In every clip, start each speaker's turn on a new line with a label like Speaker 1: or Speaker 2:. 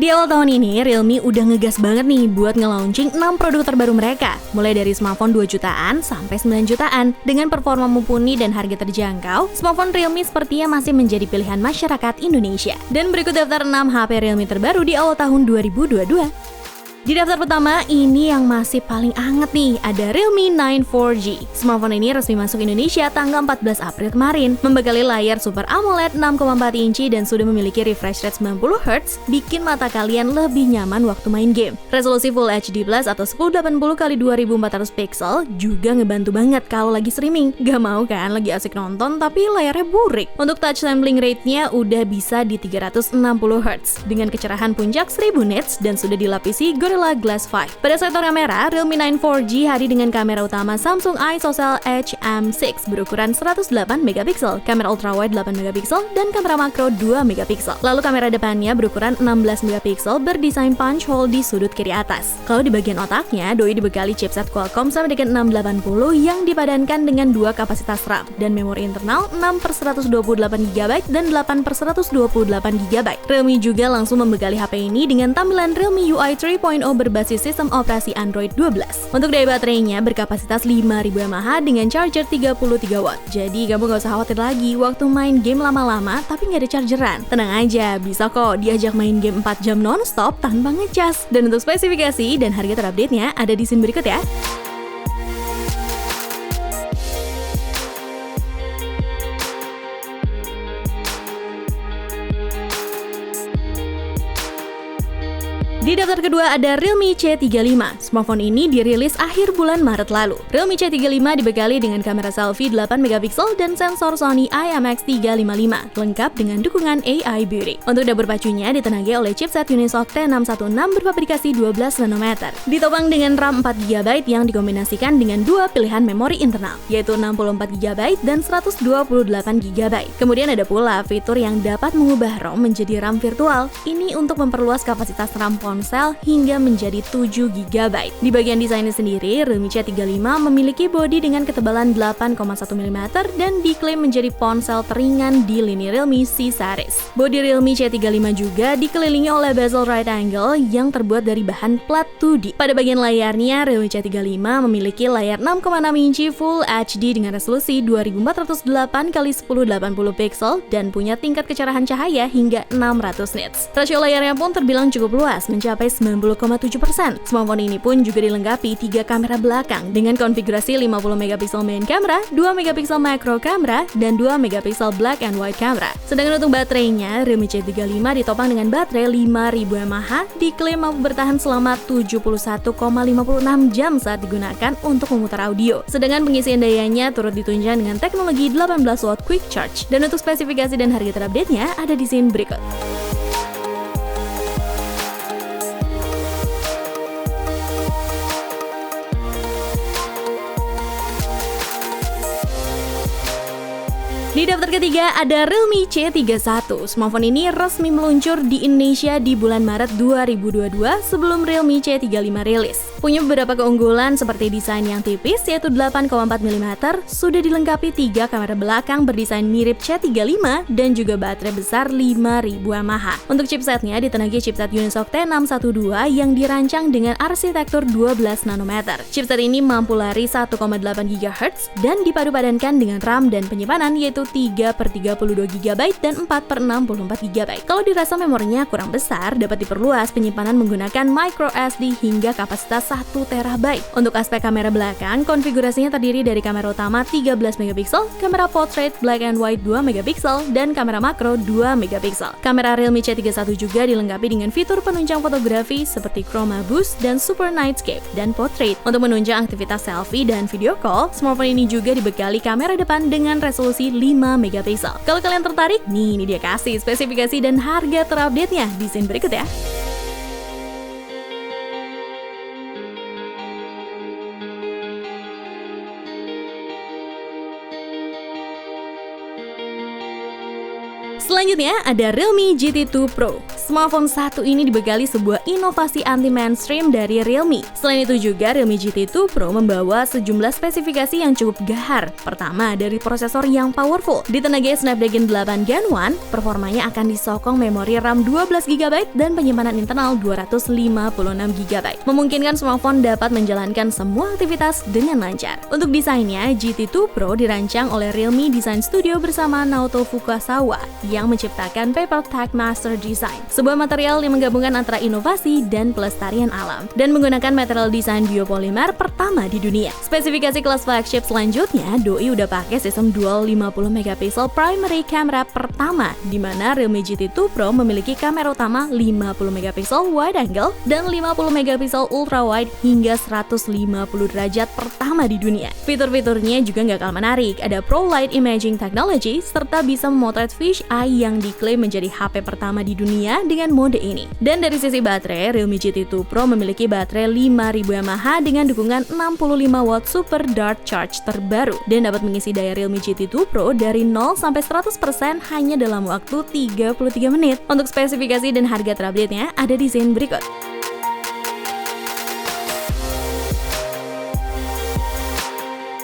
Speaker 1: Di awal tahun ini, Realme udah ngegas banget nih buat nge-launching 6 produk terbaru mereka, mulai dari smartphone 2 jutaan sampai 9 jutaan. Dengan performa mumpuni dan harga terjangkau, smartphone Realme sepertinya masih menjadi pilihan masyarakat Indonesia. Dan berikut daftar 6 HP Realme terbaru di awal tahun 2022. Di daftar pertama, ini yang masih paling anget nih, ada Realme 9 4G. Smartphone ini resmi masuk Indonesia tanggal 14 April kemarin, membekali layar Super AMOLED 6,4 inci dan sudah memiliki refresh rate 90Hz, bikin mata kalian lebih nyaman waktu main game. Resolusi Full HD Plus atau 1080x2400 pixel juga ngebantu banget kalau lagi streaming. Gak mau kan lagi asik nonton tapi layarnya burik. Untuk touch sampling rate-nya udah bisa di 360Hz, dengan kecerahan puncak 1000 nits dan sudah dilapisi Gorilla Glass 5. Pada sektor kamera, Realme 9 4G hadir dengan kamera utama Samsung ISOCELL Edge M6 berukuran 108MP, kamera ultrawide 8MP, dan kamera makro 2MP. Lalu kamera depannya berukuran 16MP berdesain punch hole di sudut kiri atas. Kalau di bagian otaknya, doi dibekali chipset Qualcomm Snapdragon 680 yang dipadankan dengan dua kapasitas RAM dan memori internal 6/128GB dan 8/128GB. Realme juga langsung membekali HP ini dengan tampilan Realme UI 3.0 berbasis sistem operasi Android 12. Untuk daya baterainya berkapasitas 5000 mAh dengan charger 33W. Jadi kamu gak usah khawatir lagi waktu main game lama-lama tapi gak ada chargeran. Tenang aja, bisa kok diajak main game 4 jam non-stop tanpa ngecas. Dan untuk spesifikasi dan harga terupdate-nya ada di scene berikut ya. Di daftar kedua ada Realme C35. Smartphone ini dirilis akhir bulan Maret lalu. Realme C35 dibekali dengan kamera selfie 8MP dan sensor Sony IMX355, lengkap dengan dukungan AI Beauty. Untuk dapur pacunya ditenagai oleh chipset Unisoc T616 berfabrikasi 12nm. Ditopang dengan RAM 4GB yang dikombinasikan dengan dua pilihan memori internal, yaitu 64GB dan 128GB. Kemudian ada pula fitur yang dapat mengubah ROM menjadi RAM virtual. Ini untuk memperluas kapasitas RAM ponsel hingga menjadi 7GB. Di bagian desainnya sendiri, Realme C35 memiliki bodi dengan ketebalan 8,1mm dan diklaim menjadi ponsel teringan di lini Realme C series. Bodi Realme C35 juga dikelilingi oleh bezel right angle yang terbuat dari bahan plat 2D. Pada bagian layarnya, Realme C35 memiliki layar 6,6 inci Full HD dengan resolusi 2408x1080 pixel dan punya tingkat kecerahan cahaya hingga 600 nits. Rasio layarnya pun terbilang cukup luas, mencapai 90,7%. Smartphone ini pun juga dilengkapi 3 kamera belakang dengan konfigurasi 50MP main camera, 2MP macro camera, dan 2MP black and white camera. Sedangkan untuk baterainya, Realme C35 ditopang dengan baterai 5000 mAh, diklaim mampu bertahan selama 71,56 jam saat digunakan untuk memutar audio. Sedangkan pengisian dayanya turut ditunjang dengan teknologi 18W Quick Charge. Dan untuk spesifikasi dan harga terupdate-nya ada di scene berikut. Di daftar ketiga ada Realme C31. Smartphone ini resmi meluncur di Indonesia di bulan Maret 2022 sebelum Realme C35 rilis. Punya beberapa keunggulan seperti desain yang tipis yaitu 8,4mm, sudah dilengkapi 3 kamera belakang berdesain mirip C35 dan juga baterai besar 5000 mAh. Untuk chipsetnya ditenagai chipset Unisoc T612 yang dirancang dengan arsitektur 12nm. Chipset ini mampu lari 1,8 GHz dan dipadu-padankan dengan RAM dan penyimpanan yaitu 3/32GB dan 4/64GB. Kalau dirasa memorinya kurang besar, dapat diperluas penyimpanan menggunakan micro SD hingga kapasitas 1TB. Untuk aspek kamera belakang, konfigurasinya terdiri dari kamera utama 13MP, kamera portrait black and white 2MP, dan kamera makro 2MP. Kamera Realme C31 juga dilengkapi dengan fitur penunjang fotografi seperti chroma boost dan super nightscape dan portrait. Untuk menunjang aktivitas selfie dan video call, smartphone ini juga dibekali kamera depan dengan resolusi 5MP. Kalau kalian tertarik, ini dia kasih spesifikasi dan harga terupdate-nya di scene berikut ya. Selanjutnya ada Realme GT2 Pro. Smartphone satu ini dibekali sebuah inovasi anti-mainstream dari Realme. Selain itu juga Realme GT2 Pro membawa sejumlah spesifikasi yang cukup gahar. Pertama, dari prosesor yang powerful. Ditenagai Snapdragon 8 Gen 1, performanya akan disokong memori RAM 12GB dan penyimpanan internal 256GB. Memungkinkan smartphone dapat menjalankan semua aktivitas dengan lancar. Untuk desainnya, GT2 Pro dirancang oleh Realme Design Studio bersama Naoto Fukasawa yang menciptakan Paper Tech Master Design, sebuah material yang menggabungkan antara inovasi dan pelestarian alam, dan menggunakan material desain biopolimer pertama di dunia. Spesifikasi kelas flagship selanjutnya, doi udah pakai sistem dual 50MP primary camera pertama, di mana Realme GT2 Pro memiliki kamera utama 50MP wide angle dan 50MP ultra wide hingga 150 derajat pertama di dunia. Fitur-fiturnya juga nggak kalah menarik, ada Pro Light Imaging Technology serta bisa memotret fish eye yang diklaim menjadi HP pertama di dunia dengan mode ini. Dan dari sisi baterai, Realme GT2 Pro memiliki baterai 5000 mAh dengan dukungan 65W Super Dart Charge terbaru dan dapat mengisi daya Realme GT2 Pro dari 0 sampai 100% hanya dalam waktu 33 menit. Untuk spesifikasi dan harga terupdate-nya ada di scene berikut.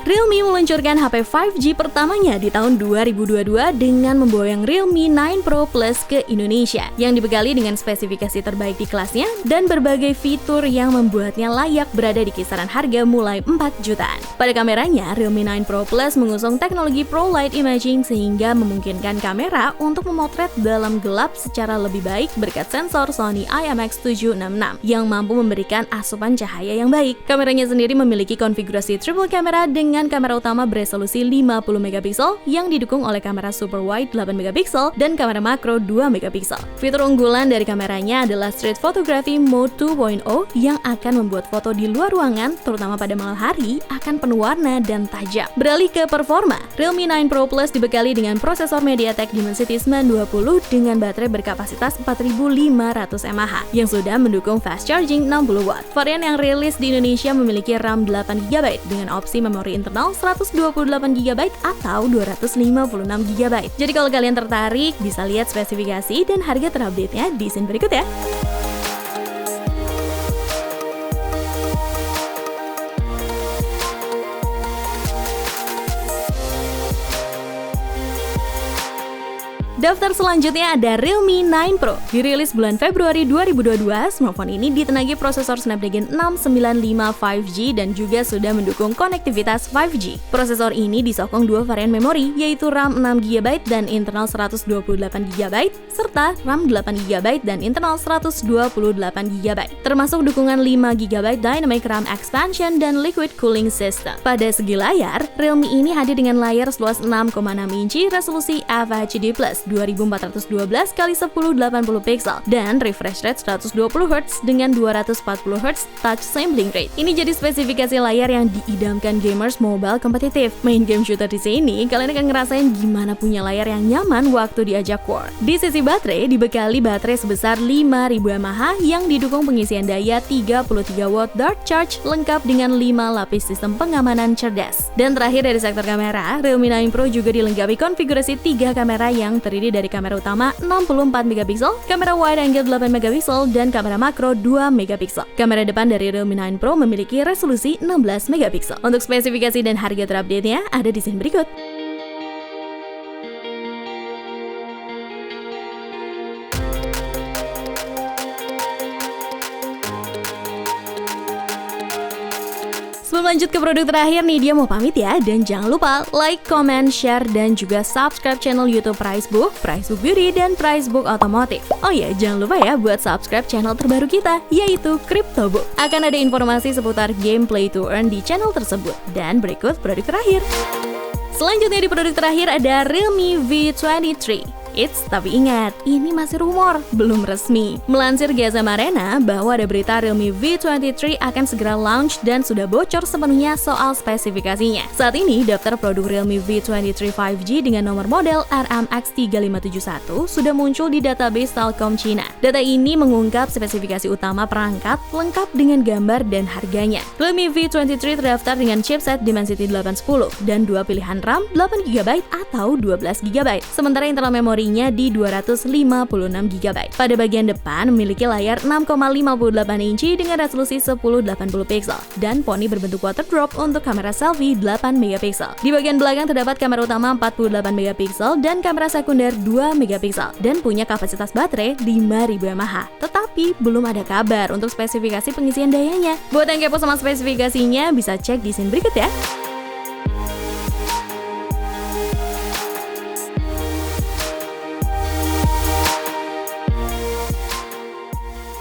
Speaker 1: Realme meluncurkan HP 5G pertamanya di tahun 2022 dengan membawa yang Realme 9 Pro Plus ke Indonesia, yang dibekali dengan spesifikasi terbaik di kelasnya dan berbagai fitur yang membuatnya layak berada di kisaran harga mulai 4 jutaan. Pada kameranya, Realme 9 Pro Plus mengusung teknologi Pro Light Imaging sehingga memungkinkan kamera untuk memotret dalam gelap secara lebih baik berkat sensor Sony IMX766 yang mampu memberikan asupan cahaya yang baik. Kameranya sendiri memiliki konfigurasi triple kamera dengan kamera utama beresolusi 50MP yang didukung oleh kamera super wide 8MP dan kamera makro 2MP. Fitur unggulan dari kameranya adalah Street Photography Mode 2.0 yang akan membuat foto di luar ruangan, terutama pada malam hari, akan penuh warna dan tajam. Beralih ke performa, Realme 9 Pro Plus dibekali dengan prosesor MediaTek Dimensity 920 dengan baterai berkapasitas 4500 mAh yang sudah mendukung fast charging 60W. Varian yang rilis di Indonesia memiliki RAM 8GB dengan opsi memori internal 128GB atau 256GB. Jadi kalau kalian tertarik, bisa lihat spesifikasi dan harga terupdate-nya di scene berikut ya. Daftar selanjutnya ada Realme 9 Pro. Dirilis bulan Februari 2022, smartphone ini ditenagai prosesor Snapdragon 695 5G dan juga sudah mendukung konektivitas 5G. Prosesor ini disokong dua varian memori, yaitu RAM 6GB dan internal 128GB, serta RAM 8GB dan internal 128GB, termasuk dukungan 5GB Dynamic RAM Expansion dan Liquid Cooling System. Pada segi layar, Realme ini hadir dengan layar seluas 6,6 inci resolusi FHD+ 2412x1080 pixel dan refresh rate 120Hz dengan 240Hz touch sampling rate. Ini jadi spesifikasi layar yang diidamkan gamers mobile kompetitif. Main game shooter di sini, kalian akan ngerasain gimana punya layar yang nyaman waktu diajak war. Di sisi baterai, dibekali baterai sebesar 5000 mAh yang didukung pengisian daya 33W Dart Charge lengkap dengan 5 lapis sistem pengamanan cerdas. Dan terakhir dari sektor kamera, Realme 9 Pro juga dilengkapi konfigurasi 3 kamera yang terdiri dari kamera utama 64MP, kamera wide angle 8MP, dan kamera makro 2MP. Kamera depan dari Realme 9 Pro memiliki resolusi 16MP. Untuk spesifikasi dan harga terupdate-nya ada di scene berikut. Sebelum lanjut ke produk terakhir nih, dia mau pamit ya. Dan jangan lupa like, comment, share, dan juga subscribe channel YouTube Pricebook, Pricebook Beauty, dan Pricebook Otomotif. Oh ya, jangan lupa ya buat subscribe channel terbaru kita, yaitu CryptoBook. Akan ada informasi seputar gameplay to earn di channel tersebut. Dan berikut produk terakhir. Selanjutnya di produk terakhir ada Realme V23. Tapi ingat, ini masih rumor, belum resmi. Melansir GSM Arena bahwa ada berita Realme V23 akan segera launch dan sudah bocor sepenuhnya soal spesifikasinya. Saat ini, daftar produk Realme V23 5G dengan nomor model RMX3571 sudah muncul di database Telkom Cina. Data ini mengungkap spesifikasi utama perangkat lengkap dengan gambar dan harganya. Realme V23 terdaftar dengan chipset Dimensity 810 dan dua pilihan RAM 8GB atau 12GB. Sementara internal memori memorinya di 256 GB. Pada bagian depan memiliki layar 6,58 inci dengan resolusi 1080 pixel dan poni berbentuk water drop untuk kamera selfie 8 megapiksel. Di bagian belakang terdapat kamera utama 48 megapiksel dan kamera sekunder 2 megapiksel dan punya kapasitas baterai 5000 mAh. Tetapi belum ada kabar untuk spesifikasi pengisian dayanya. Buat yang kepo sama spesifikasinya bisa cek di scene berikut ya.